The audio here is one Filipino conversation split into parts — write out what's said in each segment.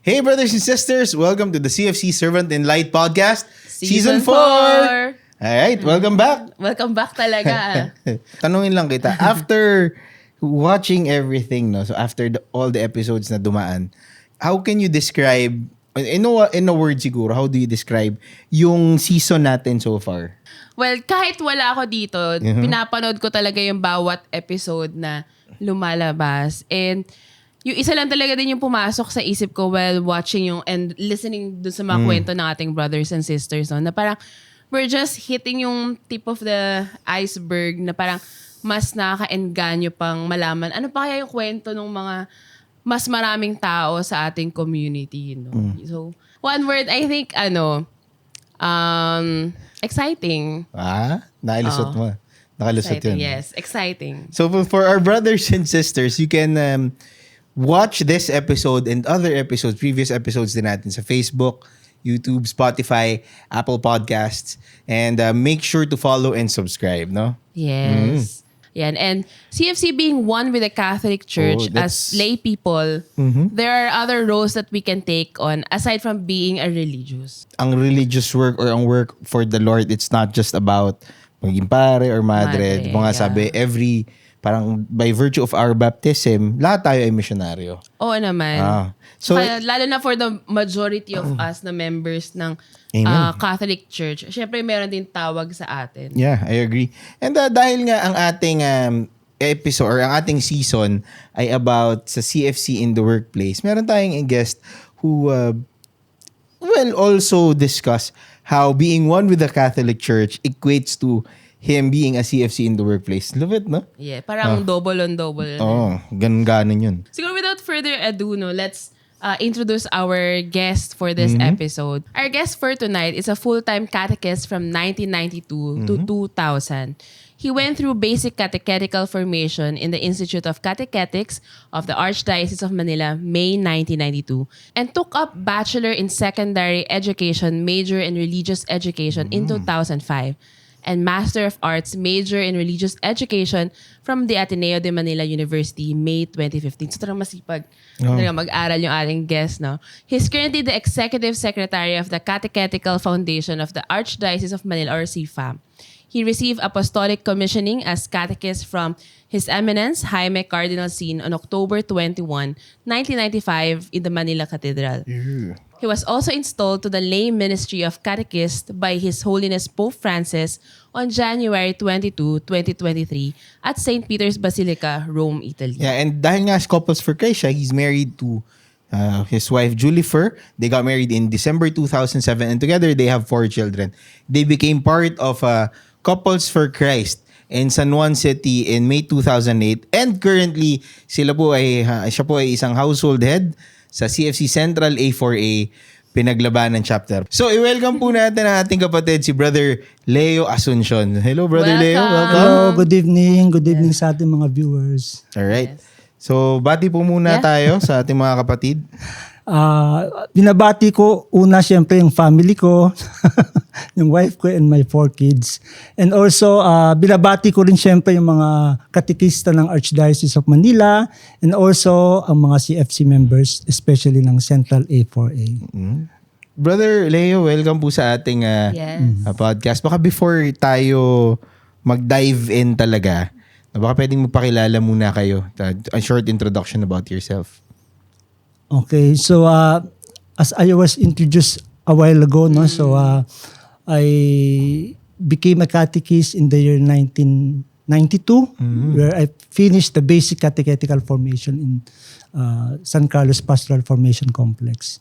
Hey brothers and sisters, welcome to the CFC Servant in Light podcast, Season 4! Alright, welcome back. Welcome back talaga. Tanungin lang kita, after watching everything, no, so after all the episodes na dumaan, how can you describe, in a word siguro, how do you describe yung season natin so far? Well, kahit wala ako dito, pinapanood ko talaga yung bawat episode na lumalabas. And yung isa lang talaga din yung pumasok sa isip ko while watching yung and listening dun sa mga kwento ng ating brothers and sisters. No? Na parang we're just hitting yung tip of the iceberg na parang mas nakaka-engganyo pang malaman. Ano pa kaya yung kwento ng mga mas maraming tao sa ating community. No? So, one word, I think, exciting. Nailusot mo. Nakalusot Exciting, yun. yes. Exciting. So for our brothers and sisters, you can watch this episode and other episodes, previous episodes din natin sa Facebook, YouTube, Spotify, Apple Podcasts, and make sure to follow and subscribe, no? Yes. Yan. And CFC being one with the Catholic Church as lay people, there are other roles that we can take on aside from being a religious. Ang religious work or ang work for the Lord, it's not just about maging pare or madre. Madre, Mga sabi, parang by virtue of our baptism, lahat tayo ay misyonaryo. Oo naman. So, Kaya, lalo na for the majority of us na members ng Catholic Church, syempre meron din tawag sa atin. yeah, I agree. And dahil nga ang ating episode or ang ating season ay about sa CFC in the workplace, meron tayong guest who will also discuss how being one with the Catholic Church equates to him being a CFC in the workplace. Love it, no? Yeah, parang double on double. Ganun yun. Siguro without further ado, let's introduce our guest for this episode. Our guest for tonight is a full-time catechist from 1992 to 2000. He went through basic catechetical formation in the Institute of Catechetics of the Archdiocese of Manila, May 1992, and took up Bachelor in Secondary Education, major in Religious Education in 2005. And Master of Arts major in Religious Education from the Ateneo de Manila University, May 2015. So talagang masipag mag-aral yung ating guest. No? He's currently the Executive Secretary of the Catechetical Foundation of the Archdiocese of Manila, or CFAM. He received apostolic commissioning as catechist from His Eminence Jaime Cardinal Sin on October 21, 1995 in the Manila Cathedral. He was also installed to the lay ministry of catechist by His Holiness Pope Francis on January 22, 2023 at St. Peter's Basilica, Rome, Italy. Yeah, and dahil nga Couples for Christ siya, he's married to his wife Julie Fur. They got married in December 2007 and together they have 4 children. They became part of Couples for Christ in San Juan City in May 2008 and currently siya po ay isang household head sa CFC Central A4A Pinaglabanan Chapter. So, i-welcome po natin ang ating kapatid, si Brother Leo Asuncion. Hello, Brother Leo. Welcome. Hello, good evening. Good evening sa ating mga viewers. Alright. So, bati po muna tayo sa ating mga kapatid. Binabati ko una siyempre yung family ko, yung wife ko and my 4 kids. And also, binabati ko rin siyempre yung mga katekista ng Archdiocese of Manila and also ang mga CFC members, especially ng Central A4A. Brother Leo, welcome po sa ating podcast. Baka before tayo mag-dive in talaga, baka pwedeng magpakilala muna kayo. A short introduction about yourself. Okay, so as I was introduced a while ago, so I became a catechist in the year 1992, where I finished the basic catechetical formation in San Carlos Pastoral Formation Complex.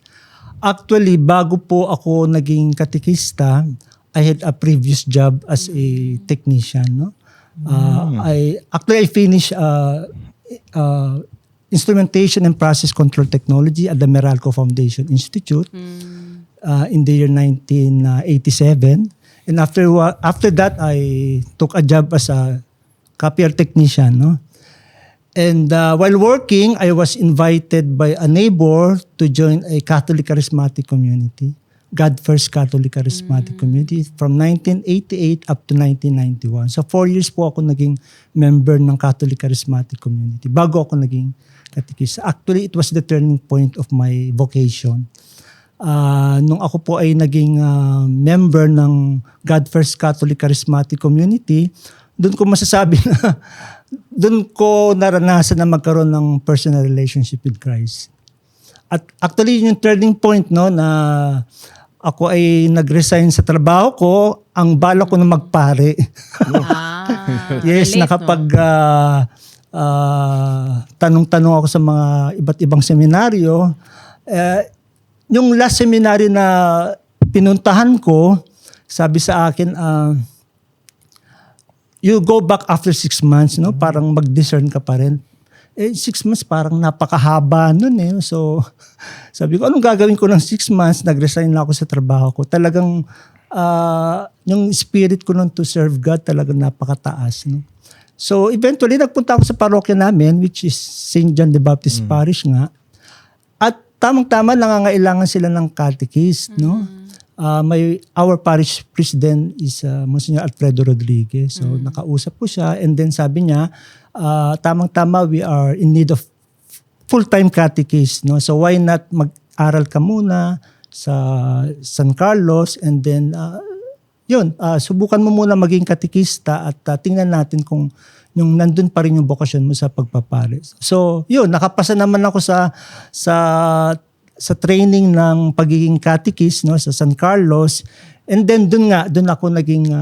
Actually, bago po ako naging katekista, I had a previous job as a technician. No? I finished Instrumentation and Process Control Technology at the Meralco Foundation Institute in the year 1987. And after that, I took a job as a copier technician. No? And while working, I was invited by a neighbor to join a Catholic Charismatic community. God First Catholic Charismatic Community from 1988 up to 1991. So 4 years po ako naging member ng Catholic Charismatic Community bago ako naging catechist. Actually, it was the turning point of my vocation. Nung ako po ay naging member ng God First Catholic Charismatic Community, doon ko masasabi na doon ko naranasan na magkaroon ng personal relationship with Christ. At actually, yung turning point no na ako ay nag-resign sa trabaho ko, ang bala ko na magpare. Yes, relate, nakapag tanong-tanong ako sa mga iba't ibang seminaryo. Yung last seminary na pinuntahan ko, sabi sa akin, you go back after 6 months, no? Parang mag-discern ka pa rin. 6 months parang napakahaba nun eh. So, sabi ko, anong gagawin ko ng 6 months? Nag-resign na ako sa trabaho ko. Talagang, yung spirit ko nun to serve God, talagang napakataas. No? So, eventually, nagpunta ako sa parokya namin, which is St. John the Baptist Parish nga. At tamang-tama, nangangailangan sila ng catechist, no? Our parish president is Monsignor Alfredo Rodriguez. So, nakausap ko siya. And then sabi niya, tamang-tama, we are in need of full-time catechist. No? So why not mag-aral ka muna sa San Carlos and then subukan mo muna maging katekista at tingnan natin kung yung nandun pa rin yung bokasyon mo sa pagpapare. So yun, nakapasa naman ako sa training ng pagiging catechist no, sa San Carlos. And then doon ako naging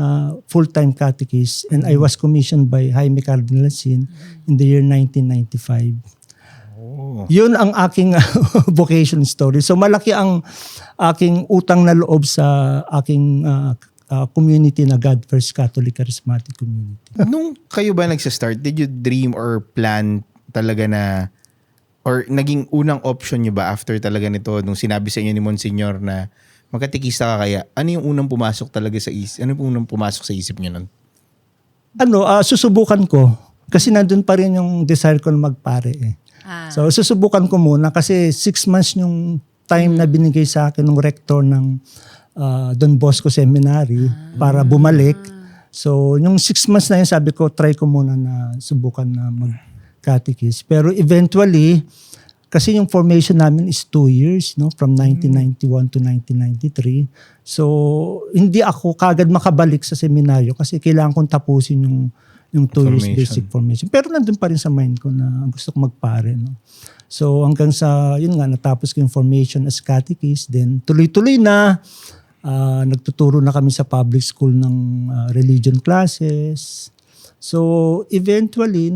full-time catechist and I was commissioned by Jaime Cardinal Sin in the year 1995. Oh. Yun ang aking vocation story. So malaki ang aking utang na loob sa aking community na God First Catholic Charismatic Community. Nung kayo ba nagsa-start, did you dream or plan talaga na or naging unang option nyo ba after talaga nito nung sinabi sa inyo ni Monsignor na magkatikista ka kaya, ano yung unang pumasok talaga sa isip? Ano yung unang pumasok sa isip niyo nun? Susubukan ko. Kasi nandun pa rin yung desire ko na magpare eh. So susubukan ko muna kasi 6 months yung time na binigay sa akin ng rector ng Don Bosco Seminary para bumalik. So yung 6 months na yun, sabi ko, try ko muna na subukan na mag-catechist. Pero eventually, kasi yung formation namin is 2 years, no, from 1991 to 1993. So, hindi ako kagad makabalik sa seminaryo kasi kailangan kong tapusin yung 2 years basic formation. Pero nandun pa rin sa mind ko na gusto ko magpare, no. So, hanggang sa, yun nga, natapos ko yung formation as catechist. Then, tuloy-tuloy na, nagtuturo na kami sa public school ng religion classes. So, eventually,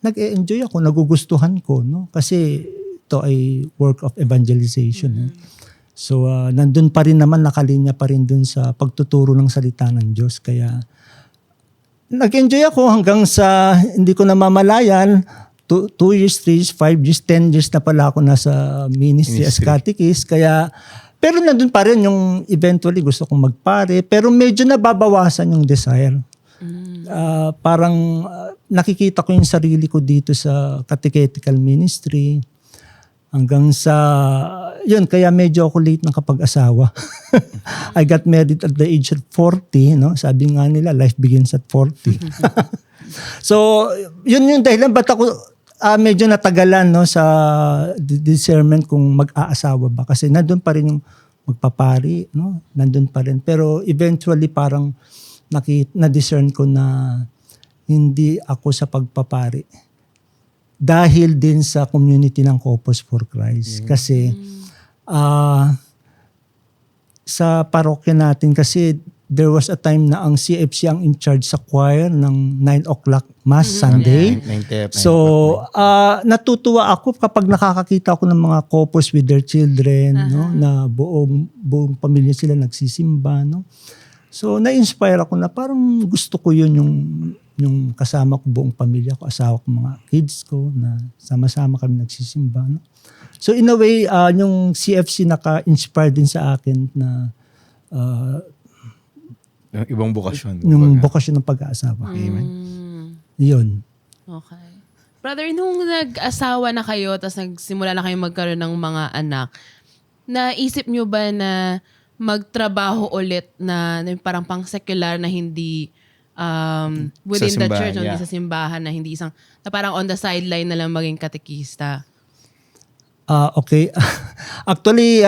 nag-e-enjoy ako, nagugustuhan ko, no? Kasi ito ay work of evangelization. Eh. So, nandun pa rin naman, nakalinya pa rin dun sa pagtuturo ng salita ng Diyos. Kaya, nag-enjoy ako hanggang sa hindi ko namamalayan, 2 years, 3 years, 5 years, 10 years na pala ako nasa ministry as catechist. Kaya, pero nandun pa rin yung eventually gusto kong magpare, pero medyo nababawasan yung desire. Parang nakikita ko yung sarili ko dito sa catechetical ministry hanggang sa yun, kaya medyo ako late ng kapag-asawa. I got married at the age of 40, no? Sabi nga nila, life begins at 40. So, yun yung dahilan ba't ako medyo natagalan no sa discernment kung mag-aasawa ba kasi nandun pa rin yung magpapari, no? Nandun pa rin. Pero eventually parang na-discern ko na hindi ako sa pagpapari. Dahil din sa community ng Corpus for Christ. Kasi sa parokya natin kasi there was a time na ang CFC ang in charge sa choir ng 9 o'clock Mass Sunday. So, natutuwa ako kapag nakakakita ako ng mga couples with their children, no, na buong pamilya sila nagsisimba, no. So, na-inspire ako na parang gusto ko yun yung kasama ko buong pamilya ko, asawa ko, mga kids ko, na sama-sama kami nagsisimba. No? So, in a way, yung CFC naka-inspire din sa akin na ibang bokasyon. Yung bokasyon ng pag-aasawa. Amen. Yun. Okay. Brother, nung nag-asawa na kayo, tapos nagsimula na kayo magkaroon ng mga anak, naisip nyo ba na magtrabaho ulit na parang pang-secular na hindi within the simbahan, church, hindi yeah. sa simbahan, na hindi isang, na parang on the sideline na lang maging katekista? Okay. Actually,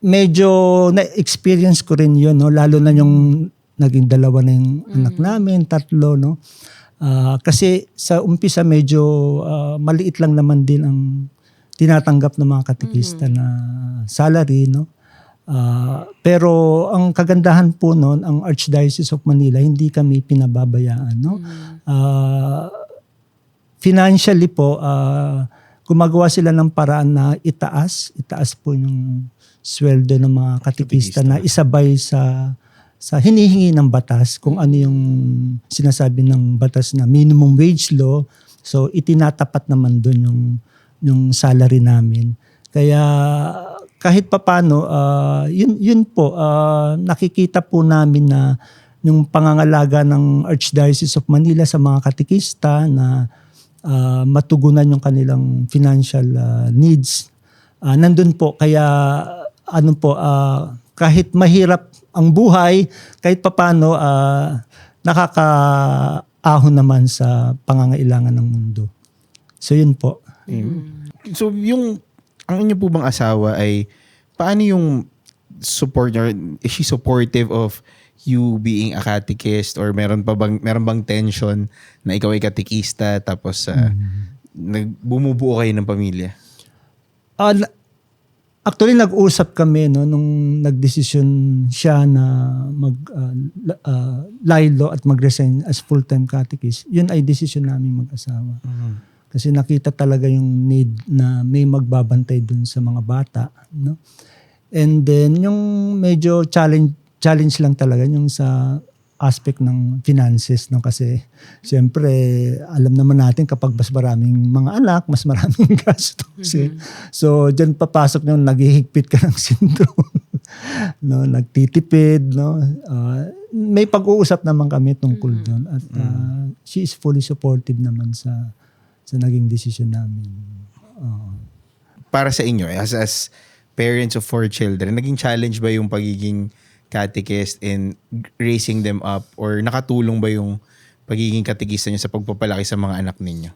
medyo na-experience ko rin yun, no? Lalo na yung naging dalawa na yung anak namin, 3, no? Kasi sa umpisa medyo maliit lang naman din ang tinatanggap ng mga katekista na salary, no? Pero ang kagandahan po noon, ang Archdiocese of Manila, hindi kami pinababayaan, no? Financially po, gumagawa sila ng paraan na itaas po yung sweldo ng mga katekista na isabay sa hinihingi ng batas, kung ano yung sinasabi ng batas na minimum wage law. So itinatapat naman doon yung salary namin. Kaya kahit papano, yun po, nakikita po namin na yung pangangalaga ng Archdiocese of Manila sa mga katekista na matugunan yung kanilang financial needs. Nandun po, kaya kahit mahirap ang buhay, kahit papano nakakaahon naman sa pangangailangan ng mundo. So yun po. So ang inyo po bang asawa ay paano yung support niya? Is she supportive of you being a catechist, or meron bang tension na ikaw ay katekista tapos bumubuo kayo ng pamilya? Actually, nag-usap kami, no, nung nagdesisyon siya na laylo at mag-resign as full-time catechist. Yun ay desisyon namin mag-asawa. Kasi nakita talaga yung need na may magbabantay dun sa mga bata, no? And then yung medyo challenge lang talaga yung sa aspect ng finances, no? Kasi siyempre alam naman natin kapag mas maraming mga anak, mas maraming gastos. So diyan papasok yung naghihigpit ka ng syndrome. No, nagtitipid, no. May pag-uusap naman kami tungkol doon, at she is fully supportive naman sa naging decision namin. Para sa inyo, as parents of 4 children, naging challenge ba yung pagiging catechist in raising them up, or nakatulong ba yung pagiging katekista nyo sa pagpapalaki sa mga anak ninyo?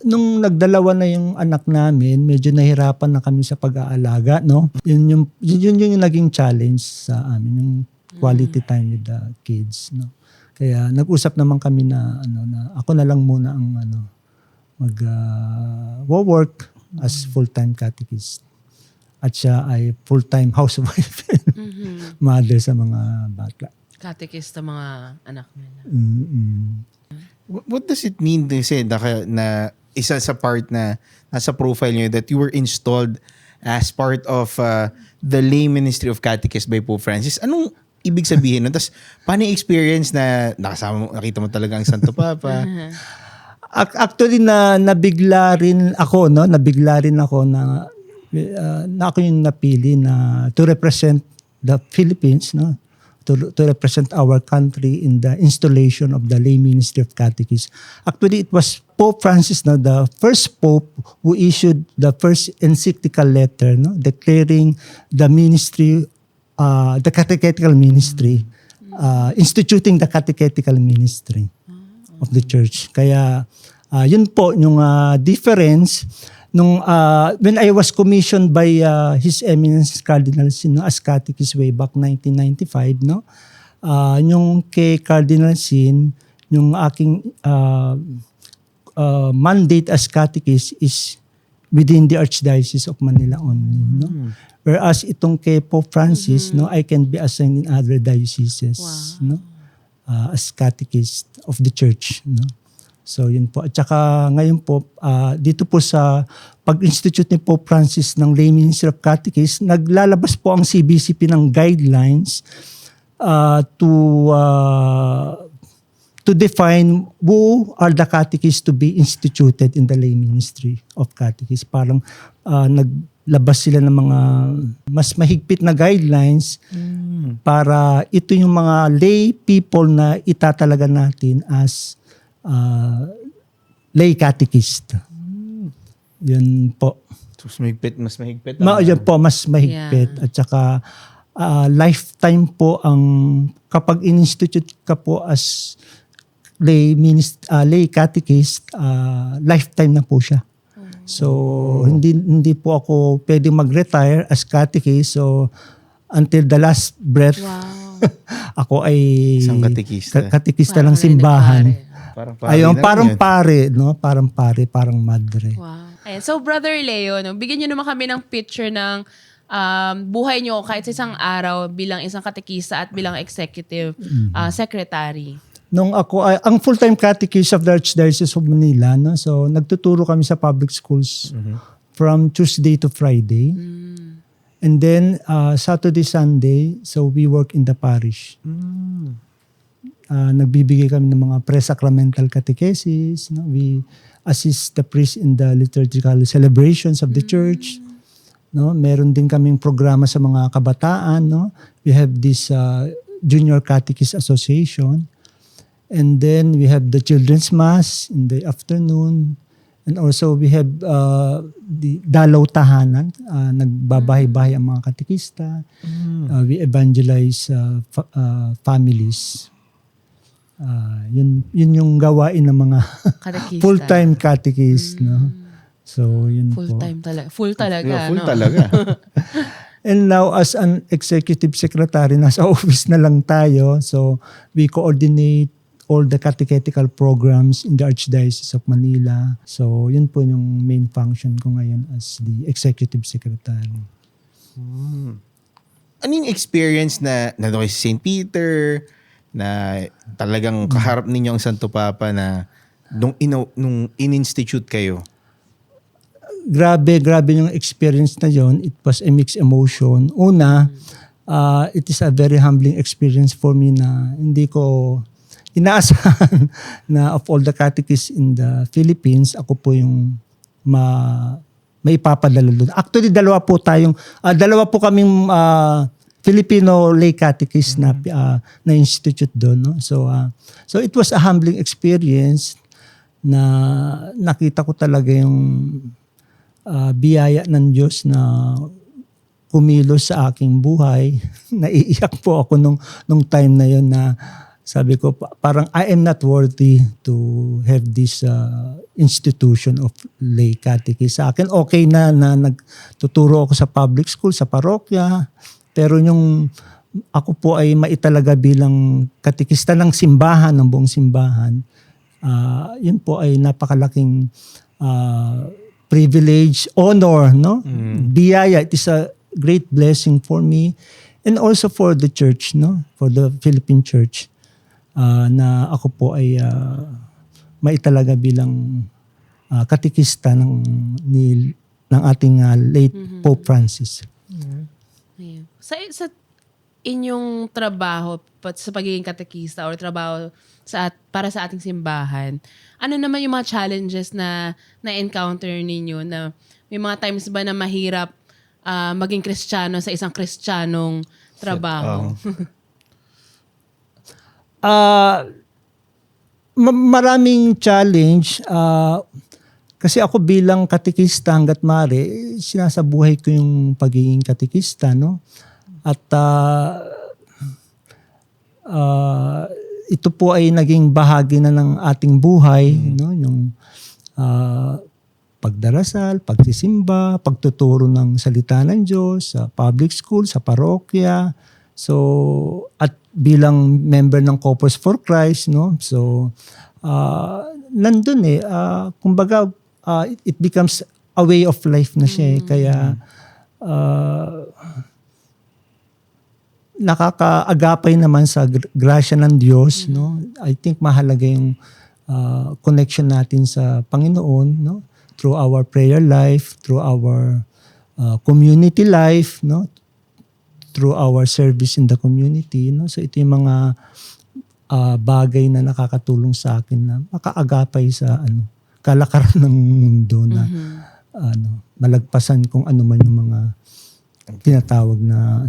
Nung nagdalawa na yung anak namin, medyo nahirapan na kami sa pag-aalaga, no? Yun yung naging challenge sa amin, yung quality time with the kids, no? Kaya nag-usap naman kami na ako na lang muna ang mag-work as full-time catechist. At siya ay full-time housewife, mother sa mga bata. Katekista mga anak nila. What does it mean to say na isa sa part na nasa profile nyo that you were installed as part of the lay ministry of catechist by Pope Francis? Anong ibig sabihin nun? Tapos paano yung experience na nakita mo talaga ang Santo Papa? Actually, nabigla rin ako na ako yung napili na to represent the Philippines, no? To represent our country in the installation of the lay ministry of catechists. Actually, it was Pope Francis, no, the first pope who issued the first encyclical letter, no, declaring the ministry, the catechetical ministry, instituting the catechetical ministry of the church. Kaya yun po yung difference. When I was commissioned by His Eminence Cardinal Sin as catechist way back 1995, no, yung kay Cardinal Sin, yung aking mandate as catechist is within the Archdiocese of Manila only, no. Whereas itong kay Pope Francis, no, I can be assigned in other dioceses, no, as catechist of the church, no. So yun po. At saka ngayon po, dito po sa pag-institute ni Pope Francis ng Lay Ministry of Catechists, naglalabas po ang CBCP ng guidelines to define who are the catechists to be instituted in the Lay Ministry of Catechists. Parang naglabas sila ng mga mas mahigpit na guidelines para ito yung mga lay people na itatalaga natin as lay catechist. Yun po. So, mas mahigpit. Yun po, mas mahigpit. Yeah. At saka lifetime po ang kapag in-institute ka po as lay catechist, lifetime na po siya. So hindi po ako pwedeng mag-retire as catechist. So until the last breath, Wow. ako ay Isang katekista. katekista Parang ng simbahan. Parang Ayun, na parang lang yun. pare, no? Parang pare, parang madre. Wow. Ayan. So, Brother Leo, no, bigyan nyo naman kami ng picture ng buhay nyo kahit sa isang araw bilang isang katekista at bilang executive secretary. Nung ako, ang full-time catechist of the Archdiocese of Manila, no? So nagtuturo kami sa public schools from Tuesday to Friday. And then Saturday, Sunday, so we work in the parish. Nagbibigay kami ng mga pre-sacramental catechesis. No? We assist the priest in the liturgical celebrations of the church. No? Meron din kaming programa sa mga kabataan. No? We have this Junior Catechist Association. And then we have the Children's Mass in the afternoon. And also we have the Dalaw Tahanan. Nagbabahay-bahay ang mga katekista. We evangelize families. Yun yung gawain ng mga Katekista. full-time catechist. No? So yun po. Full-time talaga. Full talaga. Yeah, full no? talaga. And now as an executive secretary, nasa office na lang tayo. So we coordinate all the catechetical programs in the Archdiocese of Manila. So yun po yung main function ko ngayon as the executive secretary. Ano yung experience na nandun kayo sa St. Peter, na talagang kaharap ninyo ang Santo Papa na nung in-institute kayo? Grabe yung experience na yon. It was a mixed emotion. Una, it is a very humbling experience for me na hindi ko inaasahan na of all the catechists in the Philippines, ako po yung may ipapadala doon. Actually, dalawa po kaming Filipino lay catechist na institute doon. No? So it was a humbling experience na nakita ko talaga yung biyaya ng Diyos na kumilos sa aking buhay. Naiiyak po ako nung time na yun na sabi ko, parang I am not worthy to have this institution of lay catechist. Sa akin, okay na nagtuturo ako sa public school, sa parokya. Pero yung ako po ay maitalaga bilang katekista ng simbahan, ng buong simbahan, yun po ay napakalaking privilege, honor, no? Biyaya. It is a great blessing for me and also for the church, no? For the Philippine Church. Na ako po ay maitalaga bilang katekista ng ating late Pope Francis. Ayun. Sa inyong trabaho sa pagiging katekista or trabaho para sa ating simbahan, ano naman yung mga challenges na encounter ninyo, na may mga times ba na mahirap maging Kristiyano sa isang Kristiyanong trabaho? Maraming challenge kasi ako bilang katekista hangga't maaari sinasabuhay ko yung pagiging katekista, no? At ito po ay naging bahagi na ng ating buhay, no? Yung pagdarasal, pagsisimba, pagtuturo ng salita ng Diyos sa public school, sa parokya. So at bilang member ng Corpus for Christ, no? So nandun kumbaga it becomes a way of life na siya. Kaya nakakaagapay naman sa grasya ng Diyos, no? I think mahalaga yung connection natin sa Panginoon, no? Through our prayer life, through our community life, no? Through our service in the community, no? So ito yung mga bagay na nakakatulong sa akin na makaagapay sa kalakaran ng mundo na malagpasan kung ano man yung mga tinatawag na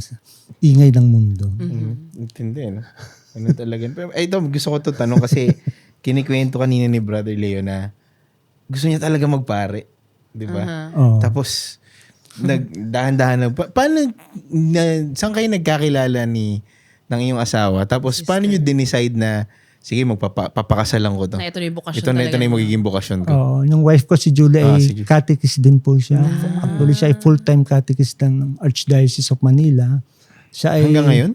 ingay ng mundo. Intindi, no? Ano talaga. Pero ito, gusto ko to tanong kasi kinikwento kanina ni Brother Leo na gusto niya talaga magpare. Di ba? Oh. Tapos, dahan-dahan lang. Paano, saan kayo nagkakilala ng iyong asawa? Tapos paano nyo dinecide na, sige, magpapakasalan ko to. Na ito na yung bukasyon Ito na talaga. yung magiging bukasyon ko. Yung wife ko si Julie ay si Julie. catechist din po siya. Actually, siya ay full-time catechist ng Archdiocese of Manila. Siya ay, Hanggang ngayon?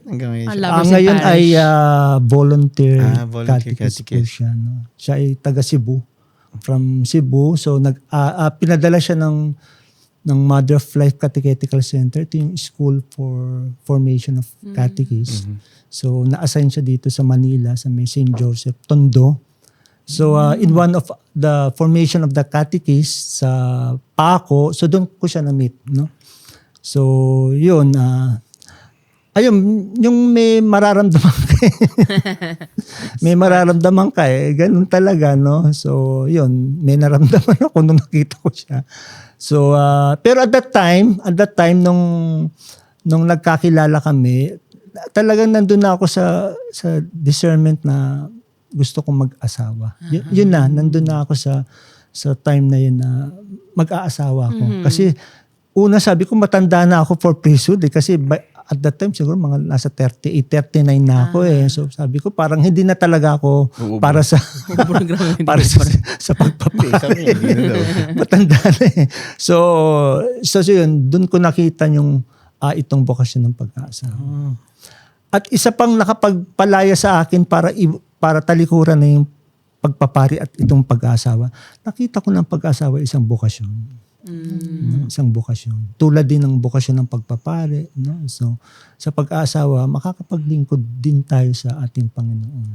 Lovers in ngayon ay Parish. volunteer, volunteer catechist po catechist. siya. No? Siya ay taga Cebu. From Cebu. So, pinadala siya ng Mother of Life Catechetical Center. Ito yung school for formation of catechists. So, na-assign siya dito sa Manila, sa may St. Joseph, Tondo. So, in one of the formation of the catechists sa Paco, so doon ko siya na-meet. No? So, yun. Ayun, yung may mararamdaman ka may mararamdaman ka ganun talaga, no? So, yun, may naramdaman ako nung nakita ko siya. So, pero at that time nung nagkakilala kami, talagang nandun na ako sa discernment na gusto kong mag-asawa. Yun na, nandun na ako sa time na yun na mag-aasawa ako. Kasi, una sabi ko, matanda na ako for priesthood kasi at that time siguro mga nasa 38, 39 na ako So sabi ko parang hindi na talaga ako para sa sa pagpapari. Matanda na So yun, doon ko nakita yung itong bokasyon ng pag-aasawa. At isa pang nakapagpalaya sa akin para talikuran na yung pagpapari at itong pag-aasawa. Nakita ko ng pag-aasawa isang bokasyon. Isang bokasyon. Tulad din ng bokasyon ng pagpapari. No? So, sa pag-aasawa, makakapaglingkod din tayo sa ating Panginoon.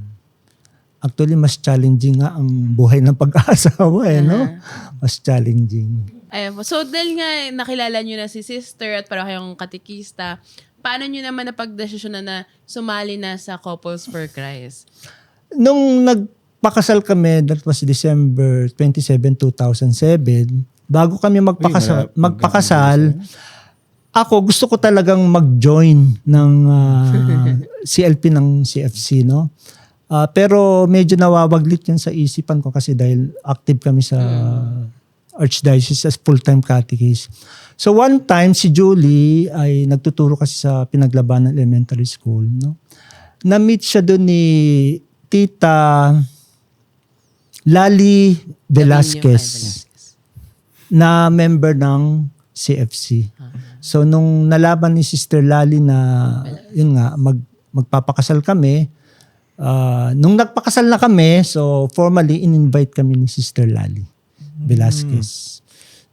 Actually, mas challenging nga ang buhay ng pag-aasawa. No? Mas challenging. Ayun po. So, dahil nga nakilala nyo na si sister at parang kayong katikista, paano nyo naman napagdesisyon na sumali na sa Couples for Christ? Nung nagpakasal kami, that was December 27, 2007, bago kami magpakasal, ako gusto ko talagang mag-join ng CLP ng CFC, no? Pero medyo nawawaglit yun sa isipan ko kasi dahil active kami sa Archdiocese as full-time catechist. So one time, si Julie ay nagtuturo kasi sa Pinaglabanan Elementary School, no? Na-meet siya doon ni Tita Lali Velasquez, na member ng CFC. So nung nalaman ni Sister Lali na yun nga magpapakasal kami, nung nagpakasal na kami, so formally in-invite kami ni Sister Lali Velasquez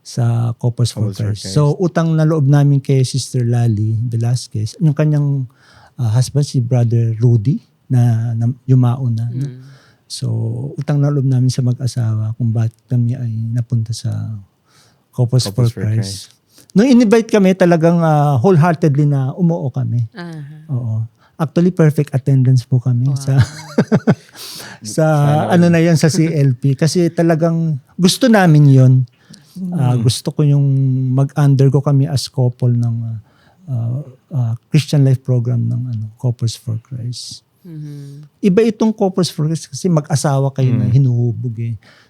sa Couples for Christ. So utang na loob namin kay Sister Lali Velasquez, yung kanyang husband si Brother Rudy na yumao na. So utang na loob namin sa mag-asawa kung bakit kami ay napunta sa Couples for Christ. Nung in-invite kami, talagang wholeheartedly na umuo kami. Oo. Actually, perfect attendance po kami sa ano na yan, sa CLP. Kasi talagang gusto namin yon. Gusto ko yung mag-undergo kami as couple ng Christian Life Program ng Couples for Christ. Iba itong Couples for Christ kasi mag-asawa kayo na hinuhubog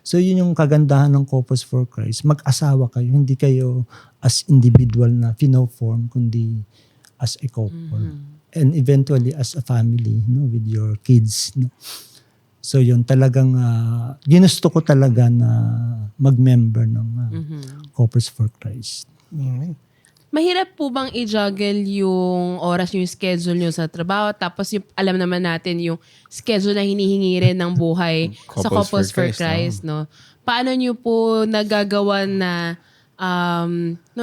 So yun yung kagandahan ng Couples for Christ. Mag-asawa kayo, hindi kayo as individual na pino-form, kundi as a couple. And eventually as a family, no, with your kids. No? So yun, talagang ginusto ko talaga na mag-member ng Couples for Christ. Mahirap po bang i-juggle yung oras nyo, yung schedule nyo sa trabaho, tapos yung, alam naman natin yung schedule na hinihingi rin ng buhay sa Couples for Christ, no? Paano nyo po nagagawa na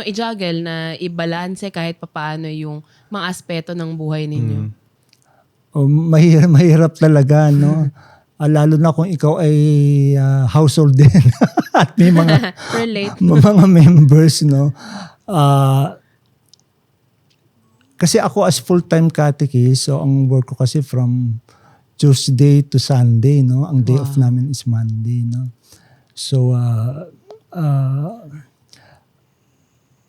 i-juggle, na i-balance kahit papaano yung mga aspeto ng buhay ninyo? Mahirap talaga, no? Lalo na kung ikaw ay household din at may mga mga members, no? Kasi ako as full-time catechist, so ang work ko kasi from Tuesday to Sunday, no? Ang day off namin is Monday, no? So,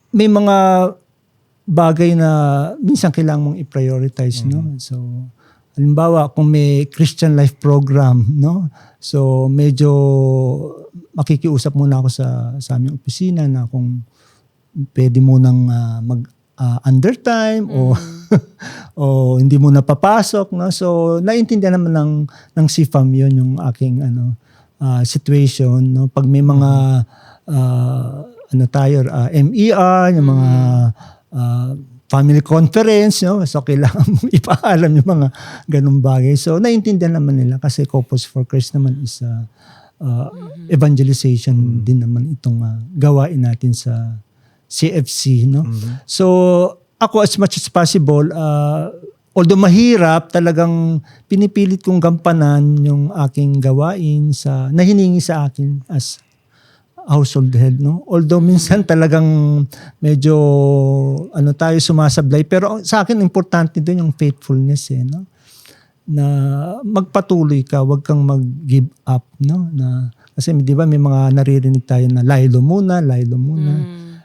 may mga bagay na minsan kailangan mong i-prioritize, no? So, halimbawa, kung may Christian Life Program, no? So, medyo makikiusap muna ako sa aming opisina na kung pwede mo nang undertime o o hindi mo napapasok, no? So naiintindihan naman ng CFAM 'yon, yung aking situation, no? Pag may mga MER, yung mga family conference, no? So kailangan mo ipaalam yung mga ganung bagay. So naiintindihan naman nila kasi Couples for Christ naman is evangelization din naman itong gawain natin sa CFC, no? So ako, as much as possible, although mahirap, talagang pinipilit kong gampanan yung aking gawain na hiningi sa akin as household head, no? Although minsan talagang medyo tayo sumasablay, pero sa akin importante doon yung faithfulness, no? Na magpatuloy ka, wag kang mag-give up, no? Kasi 'di ba may mga naririnig tayo na laylo muna.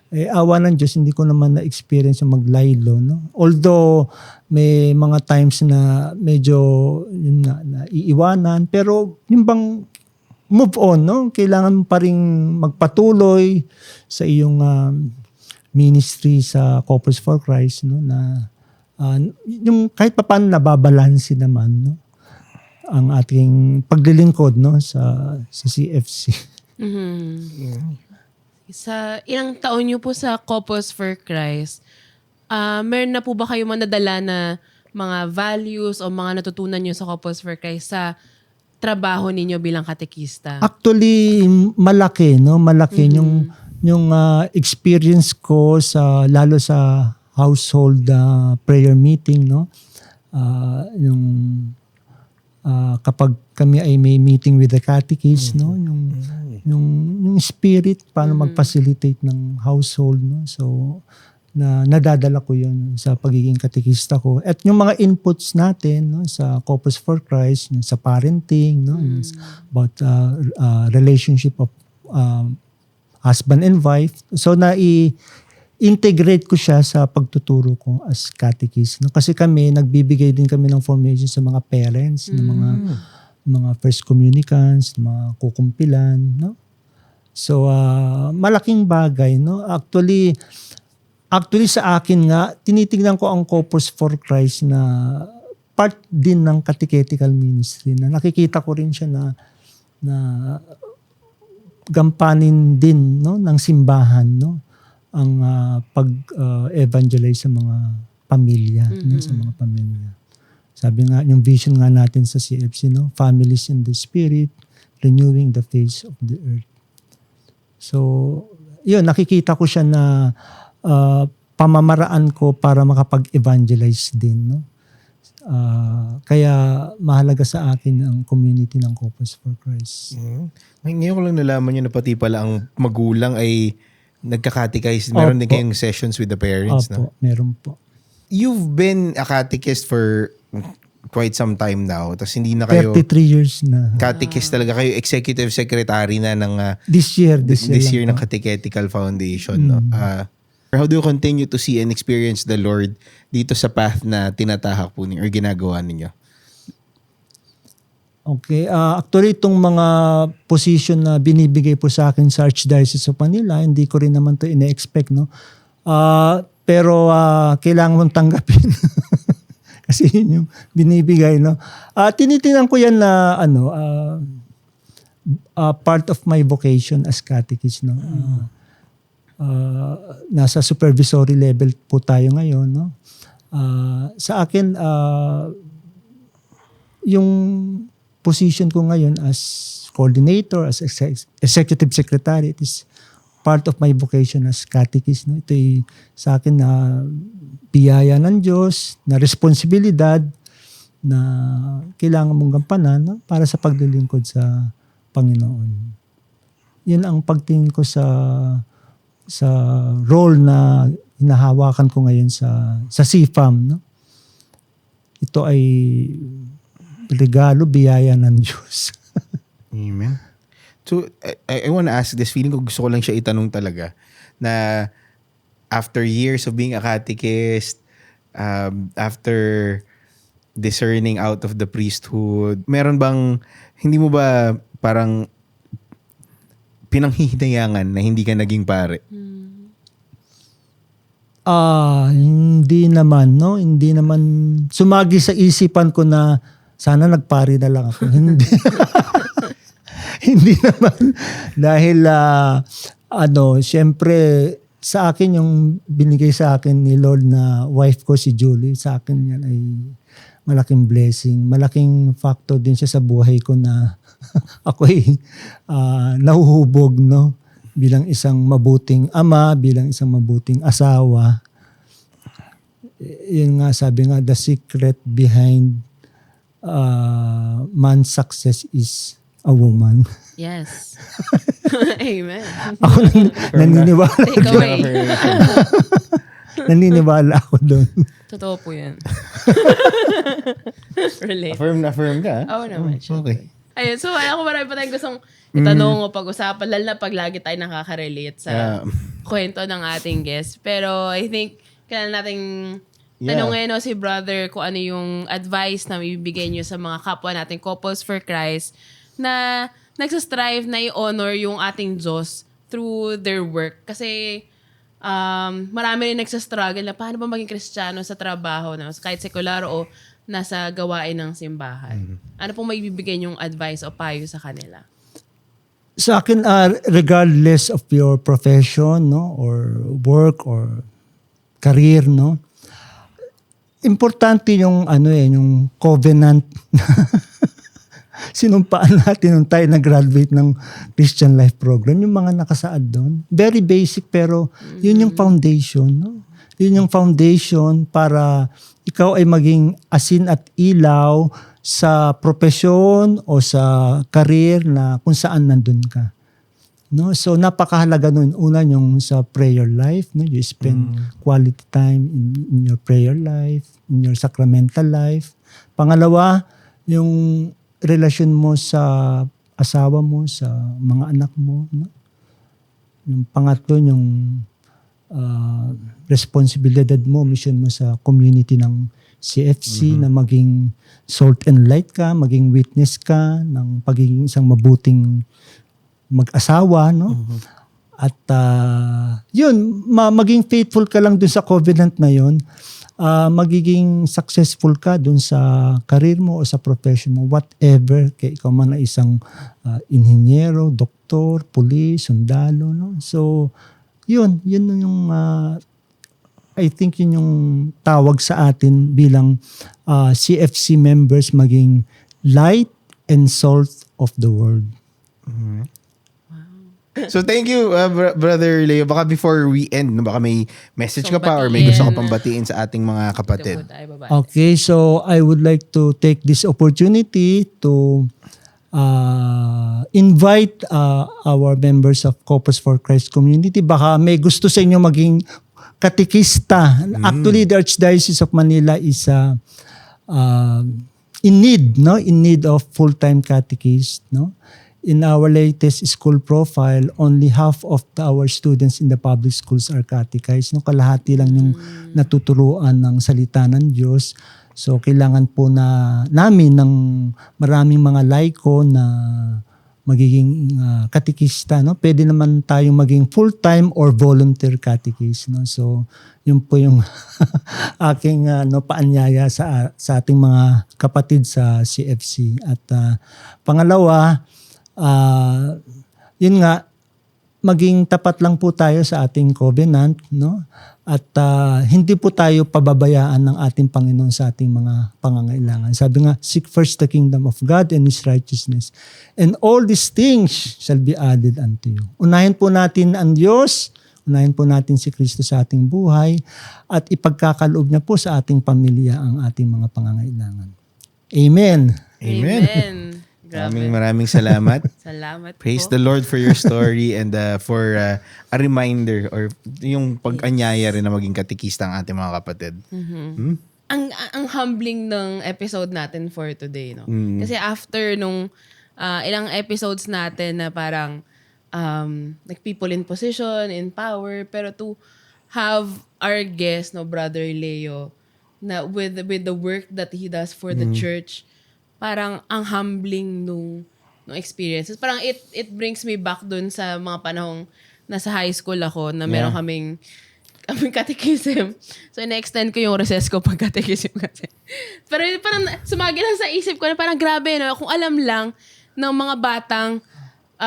Awa ng Diyos, hindi ko naman na-experience yung maglaylo, no? Although may mga times na medyo yun na iiwanan, pero yung bang move on, no? Kailangan pa rin magpatuloy sa iyong ministry sa Couples for Christ, no? Na yung kahit papaano nababalanse naman, no? Ang ating paglilingkod, no? sa CFC. Sa ilang taon niyo po sa Couples for Christ, meron na po ba kayo nadala na mga values o mga natutunan niyo sa Couples for Christ sa trabaho ninyo bilang katekista? Actually, malaki, no? Malaki yung experience ko lalo sa household prayer meeting, no? Yung kapag kami ay may meeting with the catechist, no? Yung spirit paano mag-facilitate ng household, no? So nadadala ko 'yun sa pagiging katekista ko. At yung mga inputs natin, no, sa Couples for Christ, sa parenting, no, about relationship of husband and wife. So integrate ko siya sa pagtuturo ko as catechist, no? Kasi nagbibigay din kami ng formation sa mga parents, ng mga first communicants, mga kukumpilan, no? So malaking bagay, no? Actually sa akin nga, tinitingnan ko ang Couples for Christ na part din ng catechetical ministry, na nakikita ko rin siya na gampanin din, no, ng simbahan, no, ang pag-evangelize sa mga pamilya, no, sa mga pamilya. Sabi nga, yung vision nga natin sa CFC, no, families in the spirit, renewing the face of the earth. So, yun, nakikita ko siya na pamamaraan ko para makapag-evangelize din, no? Kaya mahalaga sa akin ang community ng Couples for Christ. Ngayon ko lang nalaman nyo na pati pala ang magulang ay nagka-catechize. Meron din kayong sessions with the parents, Opo, no? meron po. You've been a catechist for quite some time now. Tapos hindi na kayo 33 years na. catechist talaga kayo. Executive secretary na ng This year ng lang po. Catechetical Foundation. No? How do you continue to see and experience the Lord dito sa path na tinatahak po niyo or ginagawa ninyo? Okay. Actually, itong mga position na binibigay po sa akin sa Archdiocese of Manila, hindi ko rin naman to ina-expect, no? Pero kailangan mong tanggapin. Kasi yun yung binibigay, no? Tinitingnan ko yan na part of my vocation as catechist, no? Nasa supervisory level po tayo ngayon, no? Sa akin, yung position ko ngayon as coordinator, as executive secretary, it is part of my vocation as catechist, no? Ito ay sa akin na biyaya ng Diyos, na responsibilidad na kailangan mong gampanan, no? Para sa paglilingkod sa Panginoon. Yun ang pagtingin ko sa role na hinahawakan ko ngayon sa CFAM, no? Ito ay regalo, biyaya ng Diyos. Amen. So, I want to ask this. Feeling ko gusto ko lang siya itanong talaga na after years of being a catechist, after discerning out of the priesthood, meron bang, hindi mo ba parang pinanghihinayangan na hindi ka naging pare? Hindi naman, no? Hindi naman sumagi sa isipan ko na sana nagpari na lang ako. Hindi. Hindi naman. Dahil, syempre, sa akin yung binigay sa akin ni Lord na wife ko si Julie, sa akin yan ay malaking blessing. Malaking factor din siya sa buhay ko na ako'y nahuhubog, no? Bilang isang mabuting ama, bilang isang mabuting asawa. Yun nga, sabi nga, the secret behind man's success is a woman. Yes. Amen. Ako naniniwala. Take away. Naniniwala ako doon. Totoo po yan. Relate. Affirm ka? Oo naman. Okay. Ayun, so ako marami pa tayong gustong itanong o pag-usapan, lalo na pag lagi tayo nakaka-relate sa kwento ng ating guest. Pero I think kailangan nating tanongin si brother kung ano yung advice na ibibigay niyo sa mga kapwa nating couples for Christ na nagsastrive na i-honor yung ating Diyos through their work. Kasi marami rin nagsastruggle na paano ba maging Kristiyano sa trabaho, no? Kahit sekular o nasa gawain ng simbahan. Ano pong may bibigay yung advice o payo sa kanila? Sa akin, regardless of your profession, no, or work or career, no, importante yung yung covenant. Sinumpaan natin nung tayo nag-graduate ng Christian Life Program, yung mga nakasaad doon. Very basic pero yun yung foundation, no? Yun yung foundation para ikaw ay maging asin at ilaw sa profesyon o sa career na kung saan nandun ka. No? So napakahalaga nun. Una yung sa prayer life, no? You spend quality time in your prayer life, in your sacramental life. Pangalawa, yung relasyon mo sa asawa mo, sa mga anak mo. No? Yung pangatlo, yung responsibilidad mo, mission mo sa community ng CFC na maging salt and light ka, maging witness ka ng pagiging isang mabuting mag-asawa, no? At yun, maging faithful ka lang dun sa covenant na yun, magiging successful ka dun sa career mo o sa profession mo, whatever, kaya ikaw man ay isang inhinyero, doktor, pulis, sundalo, no? So, yun yung I think yun yung tawag sa atin bilang CFC members, maging light and salt of the world. So thank you, Brother Leo. Baka before we end, baka may message ka pa or may gusto ka pang batiin sa ating mga kapatid. Okay, so I would like to take this opportunity to invite our members of Couples for Christ community. Baka may gusto sa inyo maging katikista. Actually, the Archdiocese of Manila is in need of full-time catechist, no? In our latest school profile, only half of our students in the public schools are catechized. No? Kalahati lang yung natuturuan ng salita ng Diyos. So, kailangan po namin ng maraming mga laiko na magiging katekista. No? Pwede naman tayong maging full-time or volunteer catechist. No? So, yun po yung aking paanyaya sa ating mga kapatid sa CFC. At pangalawa, yun nga, maging tapat lang po tayo sa ating covenant, no? At hindi po tayo pababayaan ng ating Panginoon sa ating mga pangangailangan. Sabi nga, seek first the kingdom of God and His righteousness, and all these things shall be added unto you. Unahin po natin ang Diyos, unahin po natin si Kristo sa ating buhay, at ipagkakaloob niya po sa ating pamilya ang ating mga pangangailangan. Amen. Amen. Maraming salamat. Salamat Praise po. the Lord for your story and for a reminder or yung pag-anyaya rin na maging katikista ang ating mga kapatid. Ang humbling ng episode natin for today, no? Kasi after nung ilang episodes natin na parang like people in position, in power, pero to have our guest, no, Brother Leo, na with the work that he does for the church, parang ang humbling nung experiences. Parang it brings me back dun sa mga panahong nasa high school ako na meron kaming kaming catechism. So, in-extend ko yung recess ko pag catechism kasi. Pero parang sumagi lang sa isip ko na parang grabe, no? Kung alam lang ng mga batang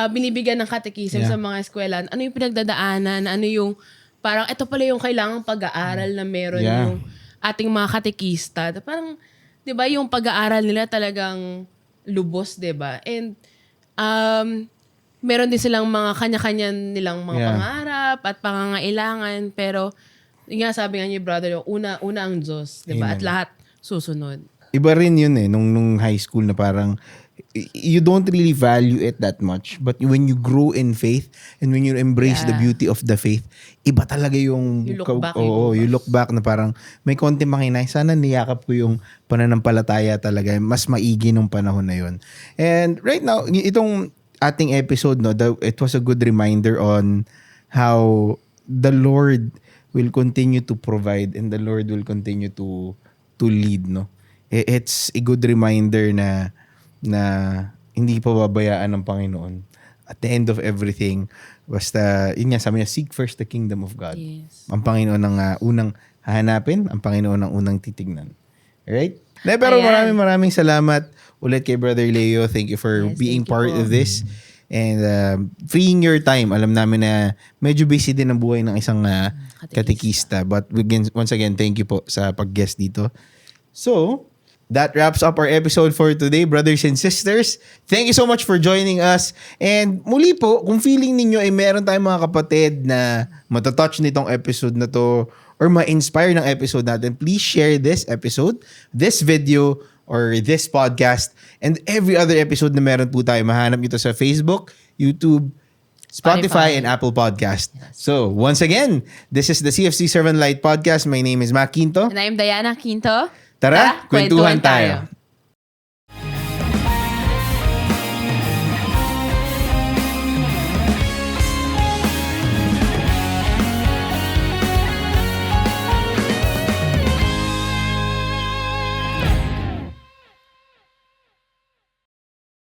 binibigyan ng catechism sa mga eskwelahan, ano yung pinagdadaanan, ano yung parang ito pala yung kailangang pag-aaral na meron yung ating mga katekista. Parang, di ba, yung pag-aaral nila talagang lubos, di ba? And, meron din silang mga kanya-kanya nilang mga pangarap at pangangailangan. Pero, yung nga sabi nga niyo, brother, una ang Diyos, di ba? At lahat susunod. Iba rin yun nung high school na parang you don't really value it that much. But when you grow in faith and when you embrace the beauty of the faith, iba talaga yung... You look back. you look back na parang may konti makinay. Sana niyakap ko yung pananampalataya talaga. Mas maigi nung panahon na yun. And right now, itong ating episode, it was a good reminder on how the Lord will continue to provide and the Lord will continue to lead, no? It's a good reminder na hindi pa babayaan ng Panginoon. At the end of everything, basta, yun nga, sabi niya, seek first the kingdom of God. Yes. Ang Panginoon ang unang hahanapin, ang Panginoon ang unang titignan. Alright? Pero maraming salamat ulit kay Brother Leo. Thank you for being part of this. And freeing your time. Alam namin na medyo busy din ang buhay ng isang katekista. But once again, thank you po sa pag-guest dito. So, that wraps up our episode for today, brothers and sisters. Thank you so much for joining us. And muli po, kung feeling ninyo ay meron tayong mga kapatid na matatouch nitong episode na to or ma-inspire ng episode natin, please share this episode, this video, or this podcast, and every other episode na meron po tayo. Mahanap nyo to sa Facebook, YouTube, Spotify, and Apple Podcast. So, once again, this is the CFC Servant Light Podcast. My name is Mac Quinto. And I'm Diana Quinto. Tara, kwentuhan tayo.